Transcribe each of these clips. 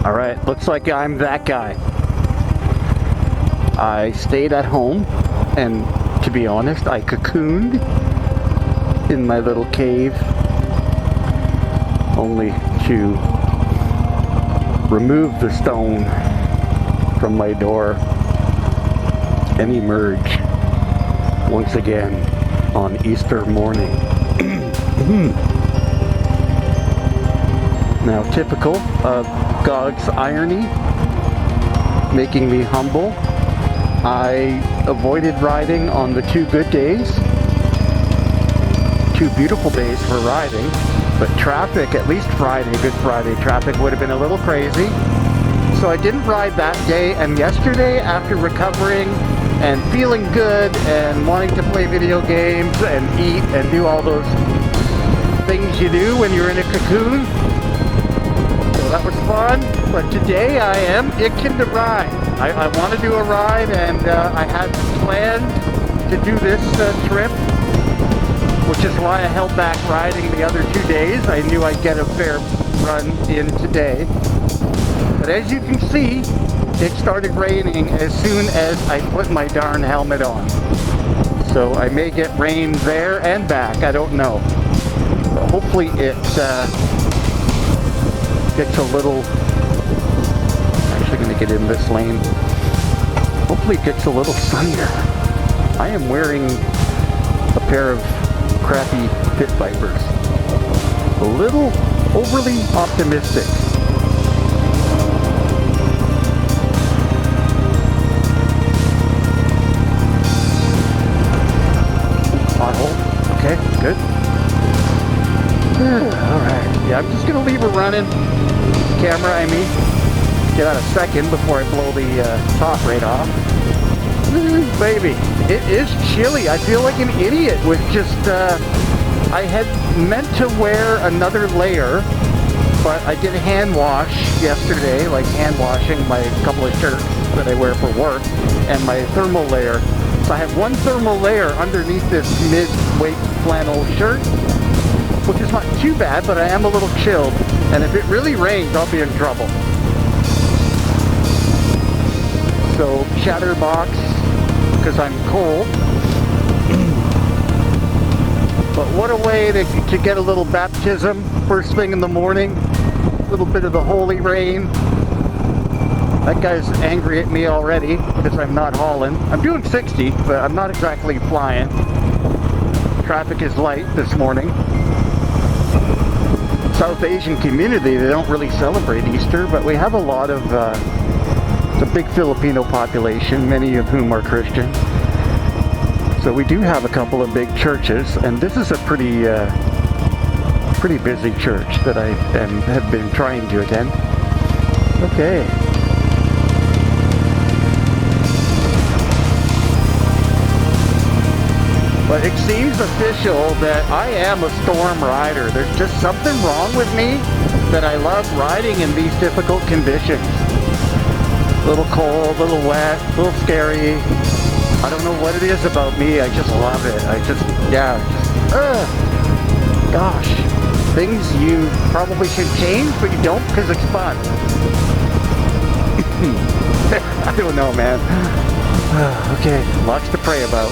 Alright, looks like I'm that guy. I stayed at home, and to be honest, I cocooned in my little cave, only to remove the stone from my door and emerge once again on Easter morning. Now, typical of God's irony, making me humble, I avoided riding on the 2 good days, 2 beautiful days for riding, but traffic, at least Friday, Good Friday, traffic would have been a little crazy. So I didn't ride that day, and yesterday, after recovering and feeling good and wanting to play video games and eat and do all those things you do when you're in a cocoon, so that was fun. But today I am itching to ride. I want to do a ride, and I had planned to do this trip, which is why I held back riding the other 2 days. I knew I'd get a fair run in today. But as you can see, it started raining as soon as I put my darn helmet on. So I may get rain there and back, I don't know. But hopefully it gets a little... Actually going to get in this lane. Hopefully it gets a little sunnier. I am wearing a pair of crappy Pit Vipers. A little overly optimistic. Pothole. Okay, good. Alright. Yeah, I'm just going to leave it running. Camera, I mean. Get out a second before I blow the top right off. Baby, it is chilly. I feel like an idiot with just, I had meant to wear another layer, but I did a hand wash yesterday, like hand washing my couple of shirts that I wear for work, and my thermal layer. So I have one thermal layer underneath this mid-weight flannel shirt, which is not too bad, but I am a little chilled, and if it really rains, I'll be in trouble. So, chatterbox, because I'm cold. But what a way to get a little baptism first thing in the morning. A little bit of the holy rain. That guy's angry at me already because I'm not hauling. I'm doing 60, but I'm not exactly flying. Traffic is light this morning. South Asian community, they don't really celebrate Easter, but we have a lot of... It's a big Filipino population, many of whom are Christian. So we do have a couple of big churches, and this is a pretty busy church that I have been trying to attend. Okay. But it seems official that I am a storm rider. There's just something wrong with me that I love riding in these difficult conditions. A little cold, a little wet, a little scary. I don't know what it is about me. I just love it. Gosh. Things you probably should change, but you don't because it's fun. I don't know, man. Okay, lots to pray about.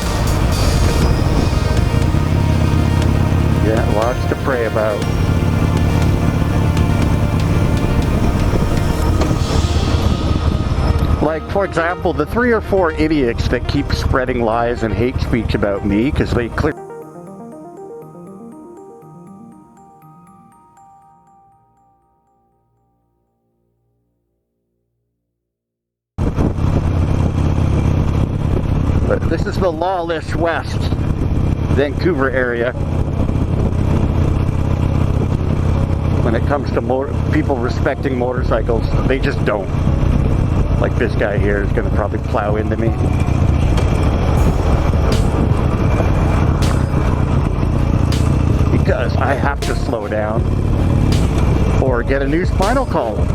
Yeah, lots to pray about. Like, for example, the 3 or 4 idiots that keep spreading lies and hate speech about me because they clearly... But this is the lawless West Vancouver area. When it comes to people respecting motorcycles, they just don't. Like this guy here is going to probably plow into me. Because I have to slow down or get a new spinal column.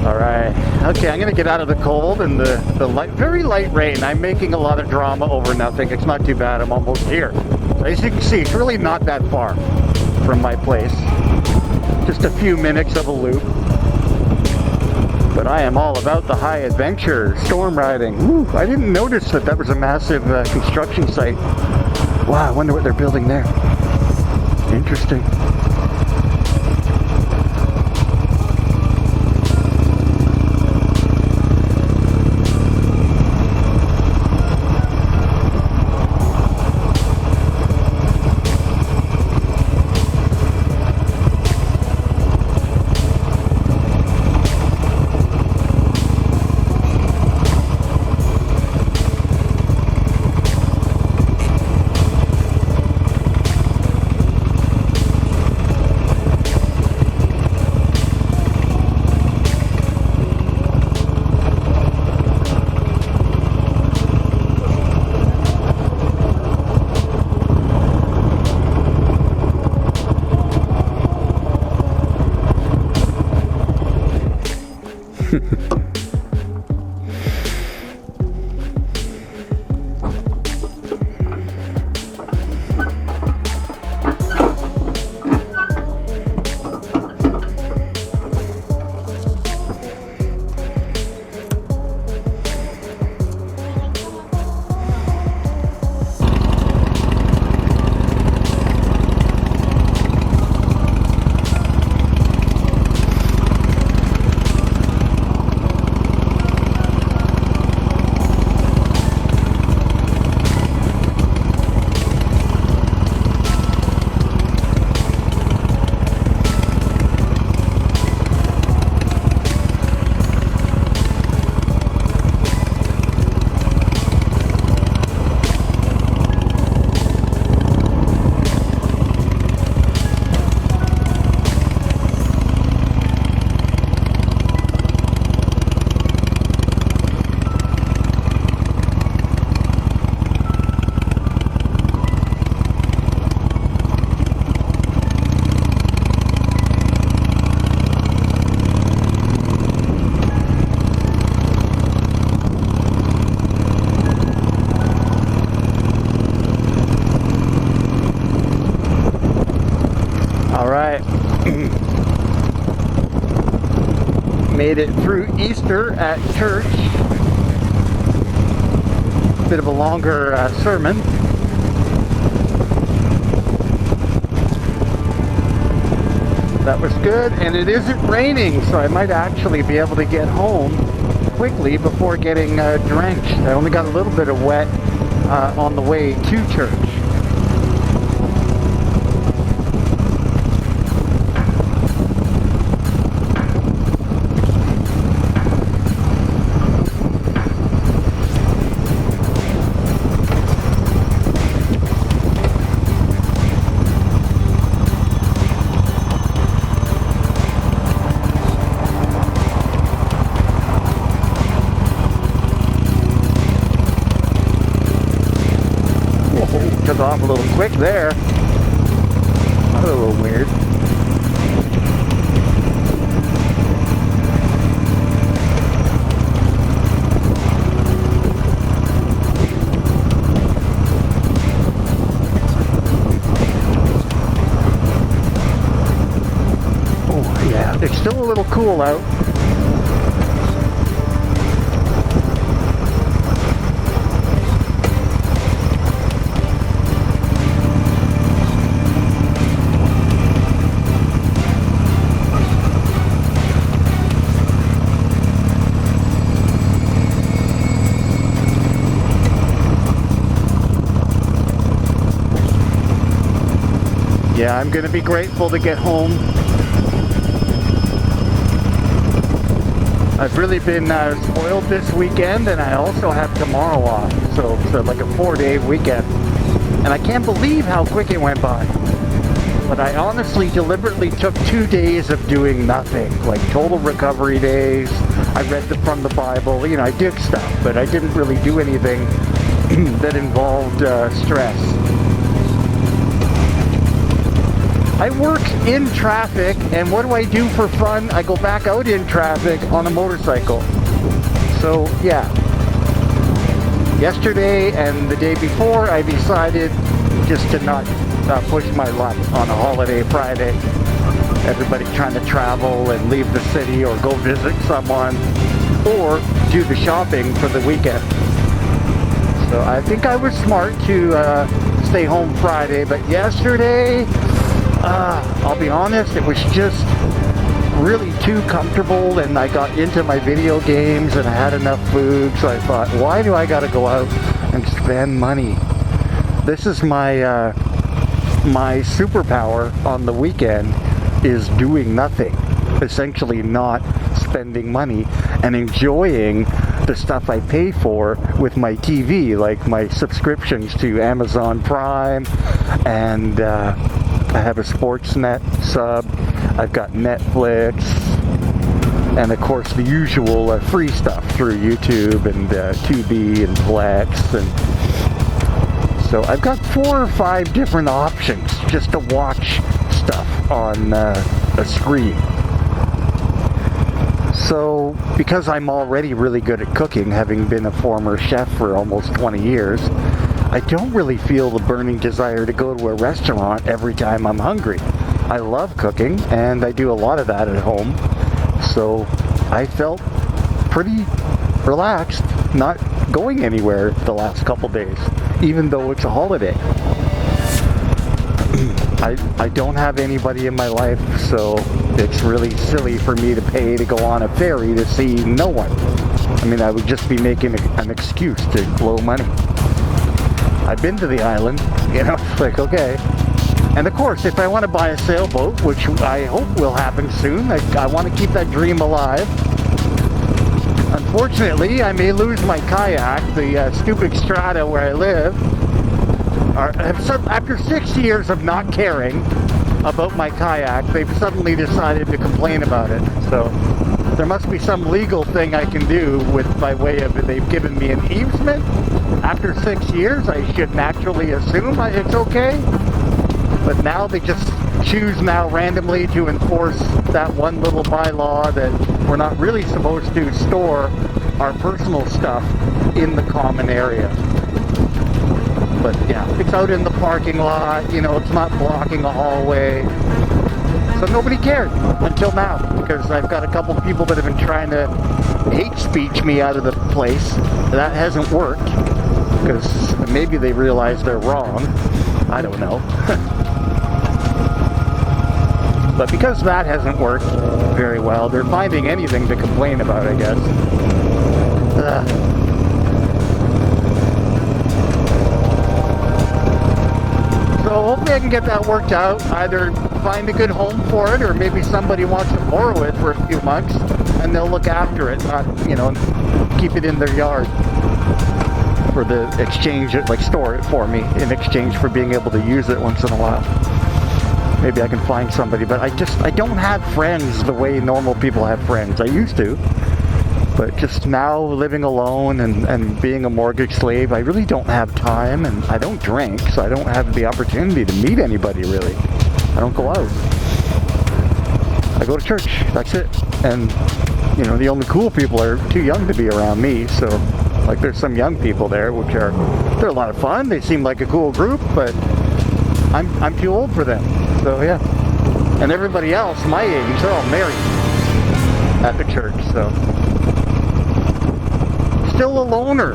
Alright, okay, I'm going to get out of the cold and the light, very light rain. I'm making a lot of drama over nothing. It's not too bad, I'm almost here. As you can see, it's really not that far from my place. just a few minutes of a loop. But I am all about the high adventure, storm riding. Woo, I didn't notice that that was a massive construction site. Wow, I wonder what they're building there. Interesting. Made it through Easter at church. Bit of a longer sermon. That was good, and it isn't raining, so I might actually be able to get home quickly before getting drenched. I only got a little bit of wet on the way to church. Took off a little quick there. That was a little weird. Oh yeah, it's still a little cool out. Yeah, I'm going to be grateful to get home. I've really been spoiled this weekend, and I also have tomorrow off. So like a 4-day weekend. And I can't believe how quick it went by. But I honestly deliberately took 2 days of doing nothing, like total recovery days. I read from the Bible, you know, I did stuff, but I didn't really do anything that involved stress. I work in traffic, and what do I do for fun? I go back out in traffic on a motorcycle. So yeah, yesterday and the day before I decided just to not push my luck on a holiday Friday. everybody trying to travel and leave the city or go visit someone or do the shopping for the weekend. So I think I was smart to stay home Friday, but yesterday, I'll be honest, it was just really too comfortable, and I got into my video games and I had enough food, so I thought, why do I gotta go out and spend money? This is my my superpower on the weekend, is doing nothing, essentially not spending money and enjoying the stuff I pay for with my TV, like my subscriptions to Amazon Prime, and I have a Sportsnet sub, I've got Netflix, and of course the usual free stuff through YouTube and Tubi and Plex, and so I've got 4 or 5 different options just to watch stuff on a screen. So, because I'm already really good at cooking, having been a former chef for almost 20 years, I don't really feel the burning desire to go to a restaurant every time I'm hungry. I love cooking, and I do a lot of that at home, so I felt pretty relaxed not going anywhere the last couple days, even though it's a holiday. I don't have anybody in my life, so it's really silly for me to pay to go on a ferry to see no one. I mean, I would just be making an excuse to blow money. I've been to the island, you know, it's like, okay. And of course, if I want to buy a sailboat, which I hope will happen soon, I want to keep that dream alive. Unfortunately, I may lose my kayak, the stupid strata where I live. After 6 years of not caring about my kayak, they've suddenly decided to complain about it. So there must be some legal thing I can do by way of they've given me an easement. After 6 years, I should naturally assume it's okay. But now they just choose now randomly to enforce that one little bylaw that we're not really supposed to store our personal stuff in the common area. But yeah, it's out in the parking lot, you know, it's not blocking a hallway. So nobody cared until now, because I've got a couple people that have been trying to hate speech me out of the place. That hasn't worked, because maybe they realize they're wrong. I don't know. But because that hasn't worked very well, they're finding anything to complain about, I guess. So hopefully I can get that worked out. Either find a good home for it, or maybe somebody wants to borrow it for a few months, and they'll look after it, not, you know, keep it in their yard for the exchange, like store it for me in exchange for being able to use it once in a while. Maybe I can find somebody, but I don't have friends the way normal people have friends. I used to, but just now living alone and being a mortgage slave, I really don't have time, and I don't drink, so I don't have the opportunity to meet anybody really. I don't go out. I go to church, that's it. And, you know, the only cool people are too young to be around me, so, like, there's some young people there, they're a lot of fun, they seem like a cool group, but I'm too old for them. So yeah, and everybody else my age, they're all married at the church, so still a loner.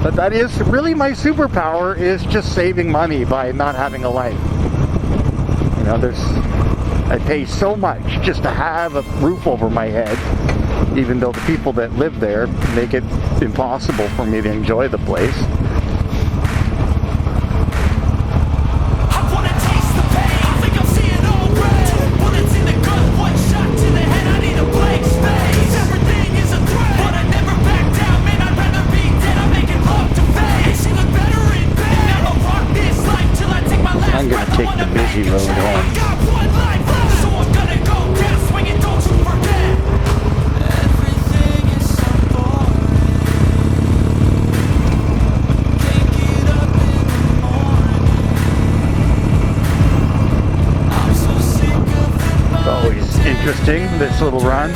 But that is really my superpower, is just saving money by not having a life. You know, I pay so much just to have a roof over my head, even though the people that live there make it impossible for me to enjoy the place. I'm gonna take the busy road home. It's always interesting, this little run.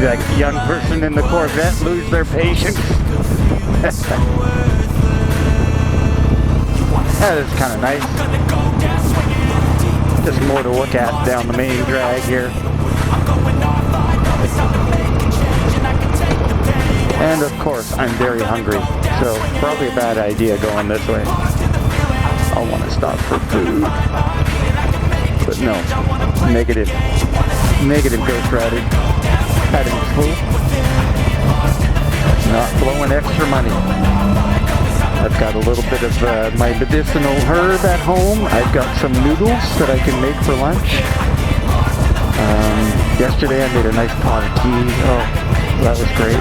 that young person in the Corvette lose their patience. That is kind of nice. Just more to look at down the main drag here. And of course, I'm very hungry, so probably a bad idea going this way. I'll want to stop for food. But no, negative ghost riding. Heading full. Not blowing extra money. I've got a little bit of my medicinal herb at home. I've got some noodles that I can make for lunch. Yesterday I made a nice pot of tea. Oh, that was great.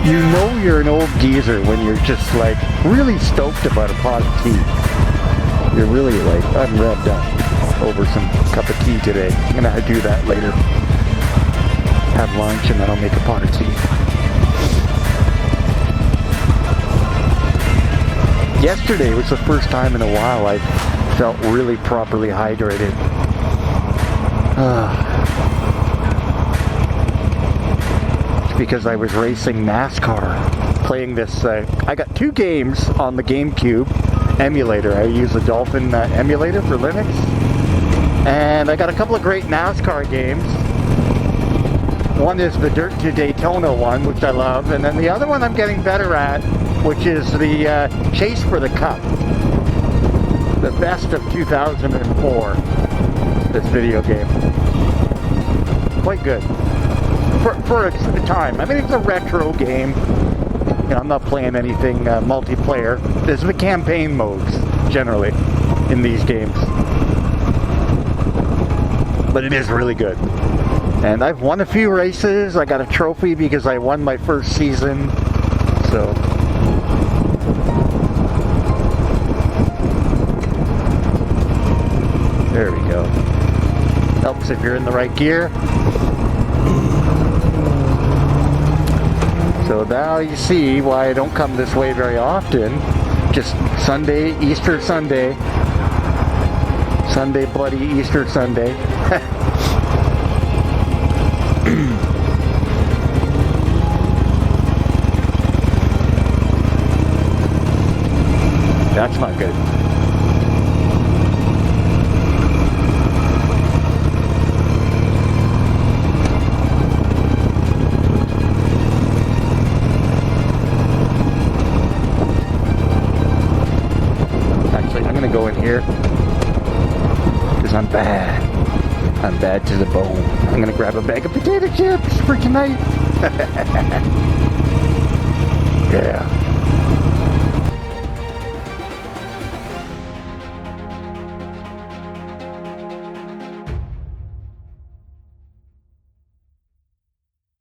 You know you're an old geezer when you're just like really stoked about a pot of tea. You're really like, I'm revved up over some cup of tea today. I'm gonna do that later. Have lunch and then I'll make a pot of tea. Yesterday was the first time in a while I felt really properly hydrated. Because I was racing NASCAR, playing this, I got 2 games on the GameCube emulator. I use the Dolphin emulator for Linux, and I got a couple of great NASCAR games. One is the Dirt to Daytona one, which I love, and then the other one I'm getting better at, which is the Chase for the Cup. The best of 2004, this video game. Quite good. For its time. I mean, it's a retro game. You know, I'm not playing anything multiplayer. There's the campaign modes, generally, in these games. But it is really good. And I've won a few races. I got a trophy because I won my first season. So... there we go. Helps if you're in the right gear. So now you see why I don't come this way very often. Just Sunday, Easter Sunday. Sunday, bloody Easter Sunday. That's not good. Go in here because I'm bad. I'm bad to the bone. I'm gonna grab a bag of potato chips for tonight. Yeah.